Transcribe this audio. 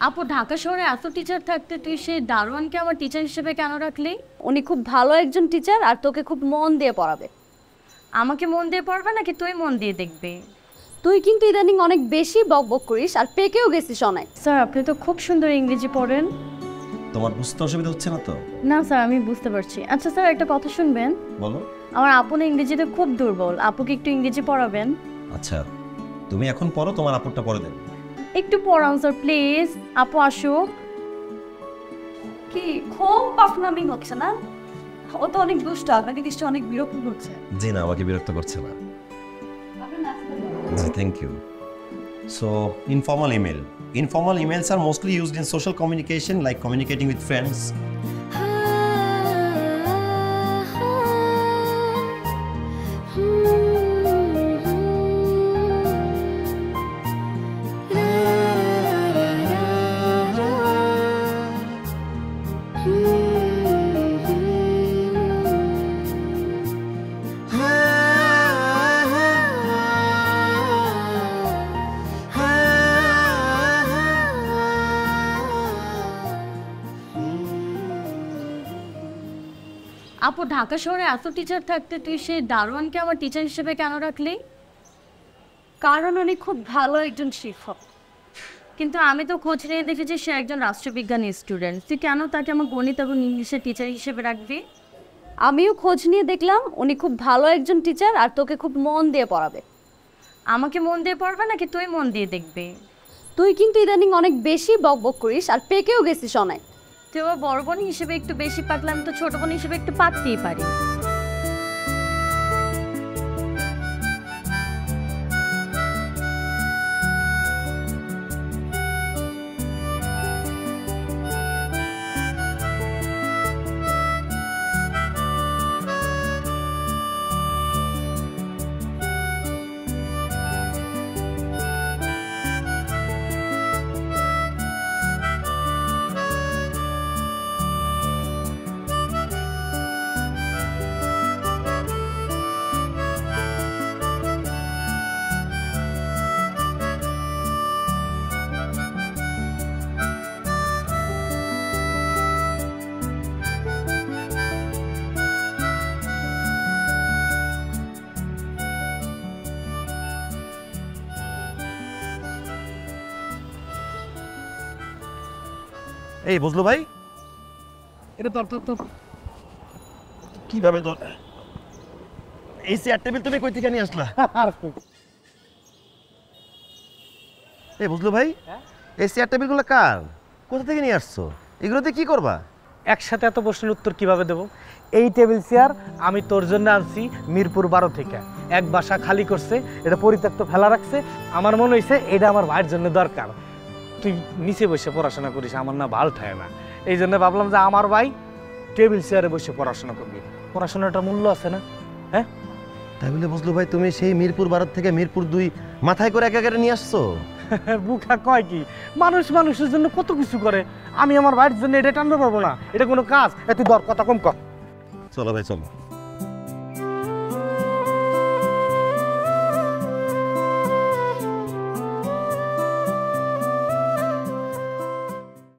আপু ঢাকা শহরে এত টিচার থাকতে তুই সেই দারোয়ানকে আমার টিচার হিসেবে কেন রাখলি? উনি খুব ভালো একজন টিচার আর তোকে খুব মন দিয়ে পড়াবে। আমাকে মন দিয়ে পড়বে নাকি তুই মন দিয়ে দেখবি? তুই কিন্তু ইদানিং অনেক বেশি বকবক করিস আর পেকেও গেছিস অনেক। স্যার আপনি তো খুব সুন্দর ইংরেজি পড়েন। তোমার বুঝতে অসুবিধা হচ্ছে না তো? না স্যার আমি বুঝতে পারছি। আচ্ছা স্যার একটা কথা শুনবেন। বলো। আমার আপু না ইংরেজিতে খুব দুর্বল, আপুকে একটু ইংরেজি পড়াবেন। আচ্ছা তুমি এখন পড়ো, তোমার আপুরটা পরে দেবে। একটু পড়ান স্যার প্লিজ। আপু আসুক। কি খুব পাফনামি হচ্ছে না? ও তো অনেক দুষ্ট, আপনাকে নিশ্চয় অনেক বিরক্ত করছে। জি না, আমাকে বিরক্ত করছে না। জি thank you. So informal email. Informal emails are mostly used in social communication like communicating with friends. আপু ঢাকা শহরে এত টিচার থাকতে তুই সেই দারোয়ানকে আমার টিচার হিসেবে কেন রাখলি? কারণ উনি খুব ভালো একজন শিক্ষক। কিন্তু আমি তো খোঁজ নিয়ে দেখেছি সে একজন রাষ্ট্রবিজ্ঞানী স্টুডেন্ট, তুই কেন তাকে আমার গণিত এবং ইংলিশের টিচার হিসেবে রাখবি? আমিও খোঁজ নিয়ে দেখলাম উনি খুব ভালো একজন টিচার আর তোকে খুব মন দিয়ে পড়াবে। আমাকে মন দিয়ে পড়বে নাকি তুই মন দিয়ে দেখবি? তুই কিন্তু ইদানিং অনেক বেশি বকবক করিস আর পেকেও গেছিস অনেক। তুই আমার বড় বোন হিসেবে একটু বেশি পাকলাম, তো ছোট বোন হিসেবে একটু পাকতেই পারি। এই বুঝলো ভাই, এটা তোর তোর তোর কিভাবে তোর এই চেয়ার টেবিল তুমি কই থেকে নিয়ে আসলা? এই বুঝলো ভাই, এই চেয়ার টেবিলগুলো কার, কোথা থেকে নিয়ে আসছো? এগুলোতে কি করবা? একসাথে এত প্রশ্নের উত্তর কিভাবে দেব? এই টেবিল চেয়ার আমি তোর জন্য আনছি মিরপুর 12 থেকে। এক বাসা খালি করছে, এটা পরিত্যক্ত ফেলা রাখছে, আমার মনে হয়েছে এটা আমার ভাইয়ের জন্য দরকার। তুই নিচে বসে পড়াশোনা করিস, আমার না ভাল ঠায় না, এই জন্য ভাবলাম যে আমার ভাই টেবিল চেয়ারে বসে পড়াশোনা করবি। পড়াশোনাটা মূল্য আছে না? হ্যাঁ তাই বলে বুঝলো ভাই তুমি সেই মিরপুর 12 থেকে মিরপুর 2 মাথায় করে একেবারে নিয়ে আসছো? বুকা কয় কি, মানুষ মানুষের জন্য কত কিছু করে, আমি আমার ভাইয়ের জন্য এটা টানতে পারবো না? এটা কোনো কাজ? তুই দর কথা কম কর। চলো ভাই চলো।